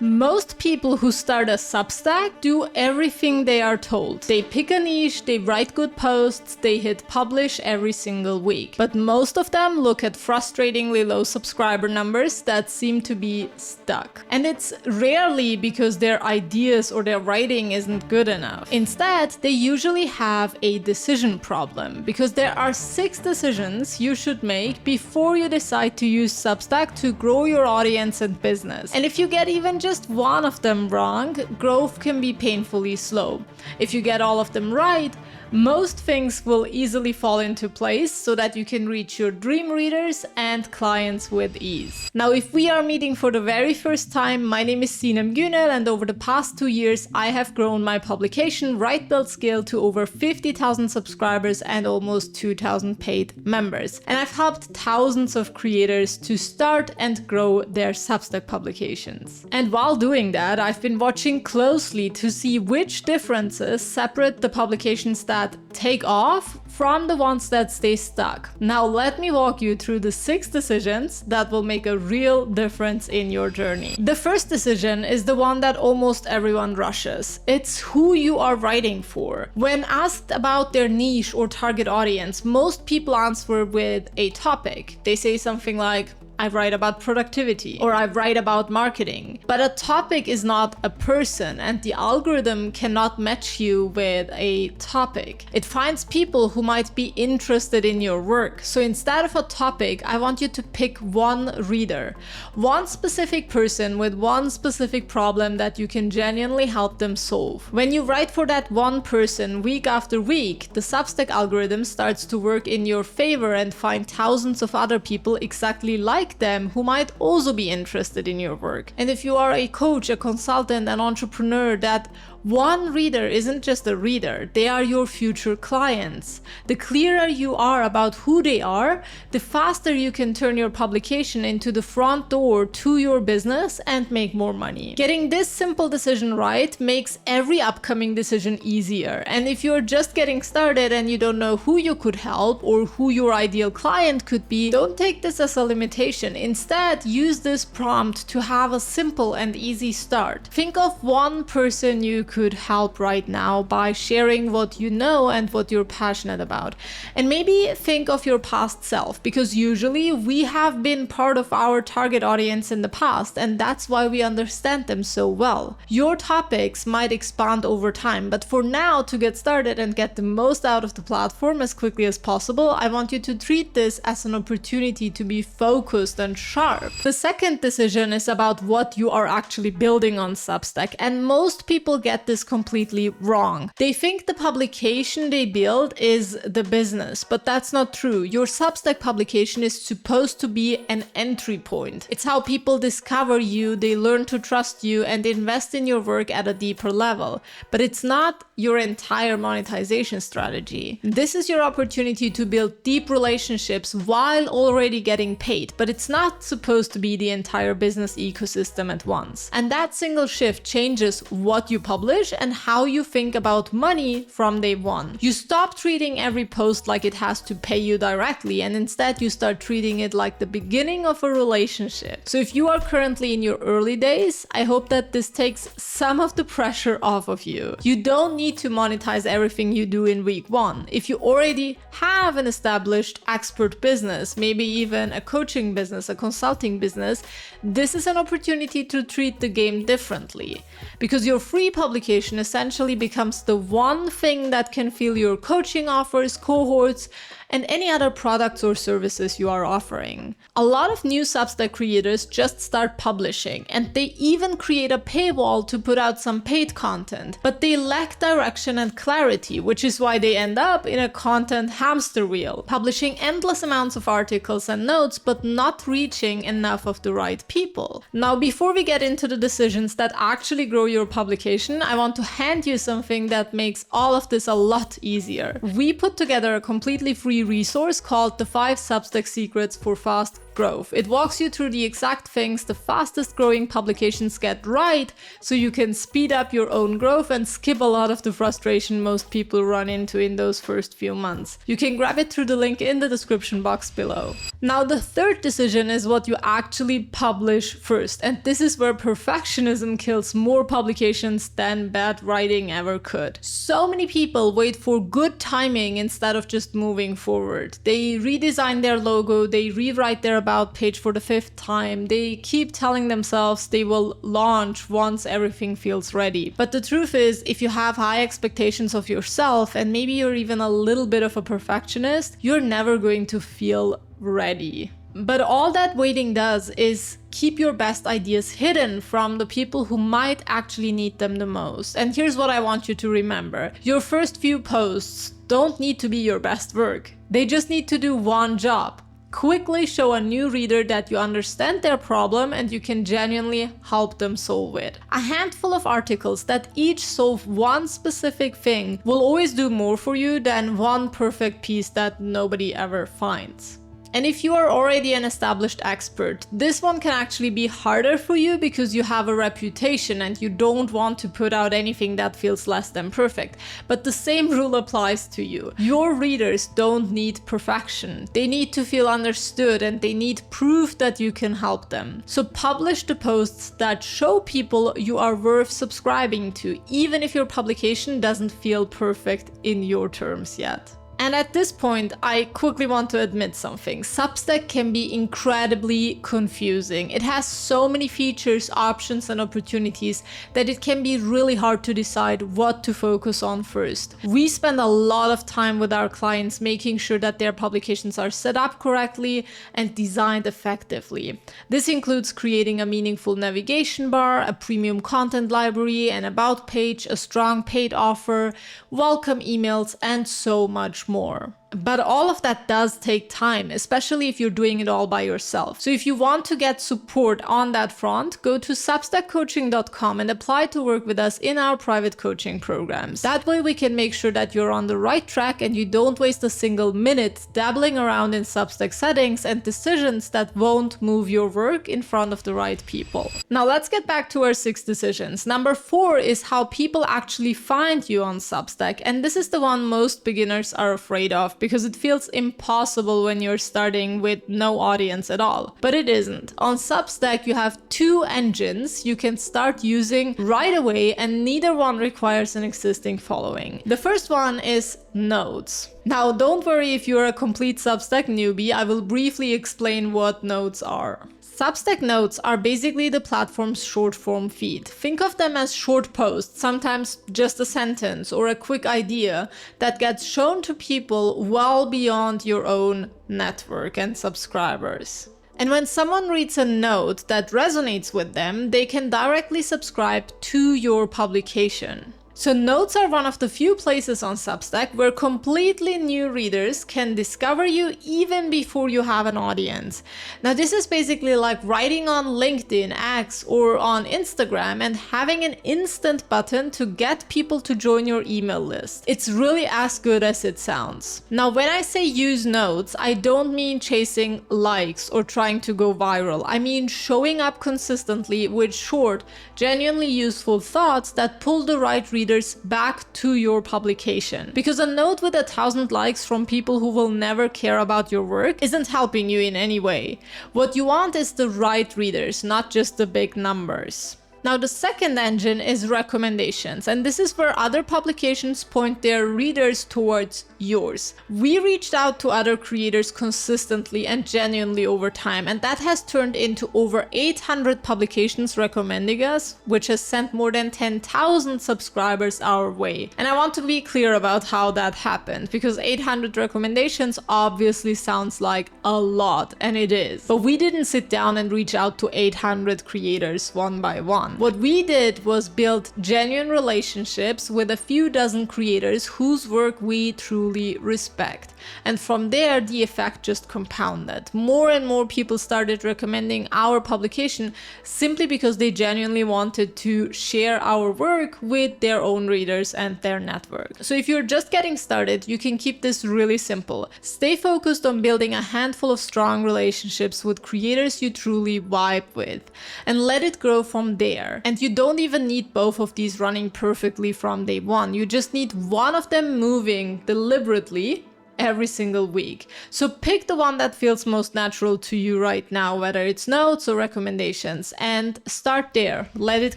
Most people who start a Substack do everything they are told. They pick a niche, they write good posts, they hit publish every single week. But most of them look at frustratingly low subscriber numbers that seem to be stuck. And it's rarely because their ideas or their writing isn't good enough. Instead, they usually have a decision problem because there are 6 decisions you should make before you decide to use Substack to grow your audience and business. And if you get even just one of them wrong, growth can be painfully slow. If you get all of them right, most things will easily fall into place so that you can reach your dream readers and clients with ease. Now, if we are meeting for the very first time, my name is Sinem, and over the past 2 years, I have grown my publication Write Build Scale to over 50,000 subscribers and almost 2,000 paid members. And I've helped thousands of creators to start and grow their Substack publications. And while doing that, I've been watching closely to see which differences separate the publications that take off from the ones that stay stuck. Now let me walk you through the 6 decisions that will make a real difference in your journey. The first decision is the one that almost everyone rushes. It's who you are writing for. When asked about their niche or target audience, most people answer with a topic. They say something like, I write about productivity, or I write about marketing. But a topic is not a person, and the algorithm cannot match you with a topic. It finds people who might be interested in your work. So instead of a topic, I want you to pick one reader, one specific person with one specific problem that you can genuinely help them solve. When you write for that one person week after week, the Substack algorithm starts to work in your favor and find thousands of other people exactly like them who might also be interested in your work. And if you are a coach, a consultant, an entrepreneur, that one reader isn't just a reader, they are your future clients. The clearer you are about who they are, the faster you can turn your publication into the front door to your business and make more money. Getting this simple decision right makes every upcoming decision easier. And if you're just getting started and you don't know who you could help or who your ideal client could be, don't take this as a limitation. Instead, use this prompt to have a simple and easy start. Think of one person you could help right now by sharing what you know and what you're passionate about. And maybe think of your past self, because usually we have been part of our target audience in the past, and that's why we understand them so well. Your topics might expand over time, but for now, to get started and get the most out of the platform as quickly as possible, I want you to treat this as an opportunity to be focused and sharp. The second decision is about what you are actually building on Substack, and most people get this completely wrong. They think the publication they build is the business, but that's not true. Your Substack publication is supposed to be an entry point. It's how people discover you, they learn to trust you, and invest in your work at a deeper level. But it's not your entire monetization strategy. This is your opportunity to build deep relationships while already getting paid, but it's not supposed to be the entire business ecosystem at once. And that single shift changes what you publish and how you think about money from day one. You stop treating every post like it has to pay you directly, and instead you start treating it like the beginning of a relationship. So if you are currently in your early days, I hope that this takes some of the pressure off of you. You don't need to monetize everything you do in week 1. If you already have an established expert business, maybe even a coaching business, a consulting business, this is an opportunity to treat the game differently, because your free publication essentially becomes the one thing that can fill your coaching offers, cohorts, and any other products or services you are offering. A lot of new Substack creators just start publishing, and they even create a paywall to put out some paid content, but they lack direction and clarity, which is why they end up in a content hamster wheel, publishing endless amounts of articles and notes, but not reaching enough of the right people. Now, before we get into the decisions that actually grow your publication, I want to hand you something that makes all of this a lot easier. We put together a completely free resource called the 5 Substack Secrets for Fast growth. It walks you through the exact things the fastest growing publications get right, so you can speed up your own growth and skip a lot of the frustration most people run into in those first few months. You can grab it through the link in the description box below. Now, the third decision is what you actually publish first, and this is where perfectionism kills more publications than bad writing ever could. So many people wait for good timing instead of just moving forward. They redesign their logo, they rewrite their about page for the 5th time, they keep telling themselves they will launch once everything feels ready. But the truth is, if you have high expectations of yourself and maybe you're even a little bit of a perfectionist, you're never going to feel ready. But all that waiting does is keep your best ideas hidden from the people who might actually need them the most. And here's what I want you to remember. Your first few posts don't need to be your best work. They just need to do one job. Quickly show a new reader that you understand their problem and you can genuinely help them solve it. A handful of articles that each solve one specific thing will always do more for you than one perfect piece that nobody ever finds. And if you are already an established expert, this one can actually be harder for you because you have a reputation and you don't want to put out anything that feels less than perfect. But the same rule applies to you. Your readers don't need perfection. They need to feel understood and they need proof that you can help them. So publish the posts that show people you are worth subscribing to, even if your publication doesn't feel perfect in your terms yet. And at this point, I quickly want to admit something. Substack can be incredibly confusing. It has so many features, options, and opportunities that it can be really hard to decide what to focus on first. We spend a lot of time with our clients making sure that their publications are set up correctly and designed effectively. This includes creating a meaningful navigation bar, a premium content library, an about page, a strong paid offer, welcome emails, and so much more. But all of that does take time, especially if you're doing it all by yourself. So if you want to get support on that front, go to substackcoaching.com and apply to work with us in our private coaching programs. That way we can make sure that you're on the right track and you don't waste a single minute dabbling around in Substack settings and decisions that won't move your work in front of the right people. Now let's get back to our 6 decisions. Number 4 is how people actually find you on Substack, and this is the one most beginners are afraid of, because it feels impossible when you're starting with no audience at all. But it isn't. On Substack, you have 2 engines you can start using right away, and neither one requires an existing following. The first one is Notes. Now, don't worry if you're a complete Substack newbie, I will briefly explain what Notes are. Substack Notes are basically the platform's short-form feed. Think of them as short posts, sometimes just a sentence or a quick idea that gets shown to people well beyond your own network and subscribers. And when someone reads a note that resonates with them, they can directly subscribe to your publication. So Notes are one of the few places on Substack where completely new readers can discover you even before you have an audience. Now this is basically like writing on LinkedIn, X, or on Instagram and having an instant button to get people to join your email list. It's really as good as it sounds. Now when I say use Notes, I don't mean chasing likes or trying to go viral. I mean showing up consistently with short, genuinely useful thoughts that pull the right readers back to your publication. Because a note with 1,000 likes from people who will never care about your work isn't helping you in any way. What you want is the right readers, not just the big numbers. Now the second engine is recommendations, and this is where other publications point their readers towards yours. We reached out to other creators consistently and genuinely over time, and that has turned into over 800 publications recommending us, which has sent more than 10,000 subscribers our way. And I want to be clear about how that happened, because 800 recommendations obviously sounds like a lot, and it is. But we didn't sit down and reach out to 800 creators one by one. What we did was build genuine relationships with a few dozen creators whose work we truly respect. And from there, the effect just compounded. More and more people started recommending our publication simply because they genuinely wanted to share our work with their own readers and their network. So if you're just getting started, you can keep this really simple. Stay focused on building a handful of strong relationships with creators you truly vibe with, and let it grow from there. And you don't even need both of these running perfectly from day one. You just need one of them moving deliberately every single week. So pick the one that feels most natural to you right now, whether it's notes or recommendations, and start there. Let it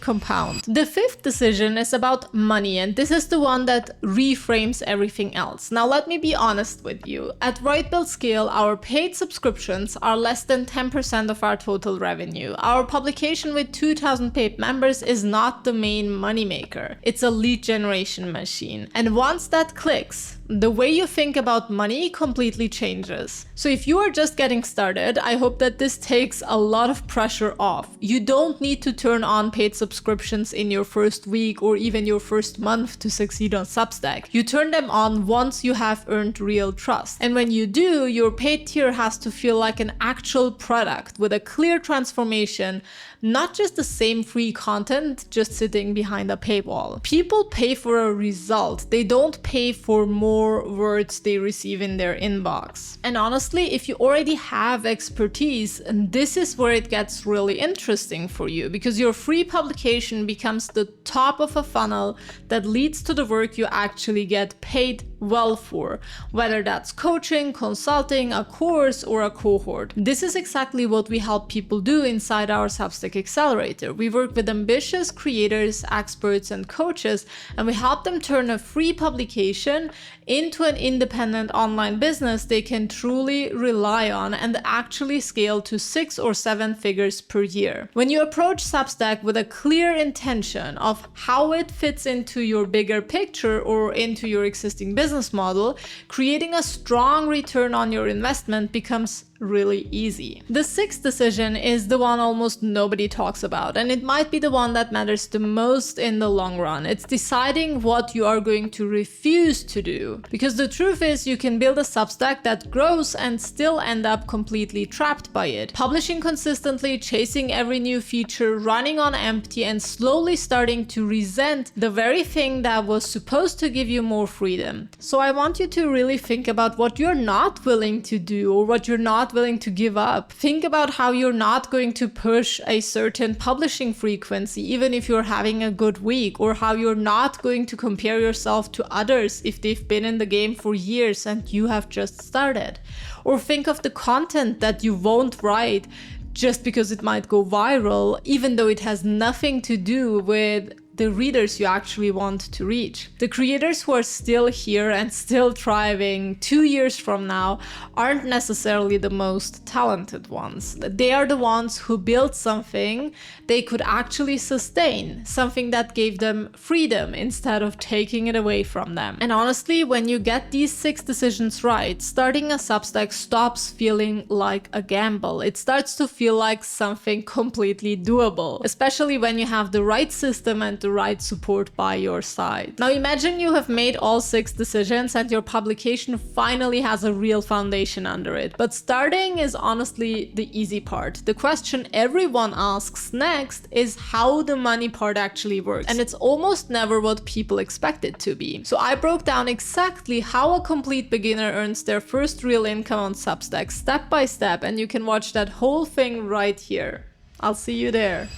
compound. The fifth decision is about money, and this is the one that reframes everything else. Now let me be honest with you. At Right Build Scale, our paid subscriptions are less than 10% of our total revenue. Our publication with 2,000 paid members is not the main moneymaker. It's a lead generation machine. And once that clicks, the way you think about money completely changes. So if you are just getting started, I hope that this takes a lot of pressure off. You don't need to turn on paid subscriptions in your first week or even your first month to succeed on Substack. You turn them on once you have earned real trust. And when you do, your paid tier has to feel like an actual product with a clear transformation, not just the same free content just sitting behind a paywall. People pay for a result. They don't pay for more words they receive in their inbox. And honestly, if you already have expertise, this is where it gets really interesting for you, because your free publication becomes the top of a funnel that leads to the work you actually get paid well for, whether that's coaching, consulting, a course, or a cohort. This is exactly what we help people do inside our Substack Accelerator. We work with ambitious creators, experts, and coaches, and we help them turn a free publication into an independent online business they can truly rely on and actually scale to 6 or 7 figures per year. When you approach Substack with a clear intention of how it fits into your bigger picture or into your existing business model, creating a strong return on your investment becomes really easy. The sixth decision is the one almost nobody talks about, and it might be the one that matters the most in the long run. It's deciding what you are going to refuse to do. Because the truth is, you can build a Substack that grows and still end up completely trapped by it. Publishing consistently, chasing every new feature, running on empty, and slowly starting to resent the very thing that was supposed to give you more freedom. So I want you to really think about what you're not willing to do or what you're not willing to give up. Think about how you're not going to push a certain publishing frequency even if you're having a good week, or how you're not going to compare yourself to others if they've been in the game for years and you have just started. Or think of the content that you won't write just because it might go viral, even though it has nothing to do with the readers you actually want to reach. The creators who are still here and still thriving 2 years from now aren't necessarily the most talented ones. They are the ones who built something they could actually sustain, something that gave them freedom instead of taking it away from them. And honestly, when you get these 6 decisions right, starting a Substack stops feeling like a gamble. It starts to feel like something completely doable, especially when you have the right system and the right support by your side. Now imagine you have made all 6 decisions and your publication finally has a real foundation under it. But starting is honestly the easy part. The question everyone asks next is how the money part actually works. And it's almost never what people expect it to be. So I broke down exactly how a complete beginner earns their first real income on Substack step by step, and you can watch that whole thing right here. I'll see you there.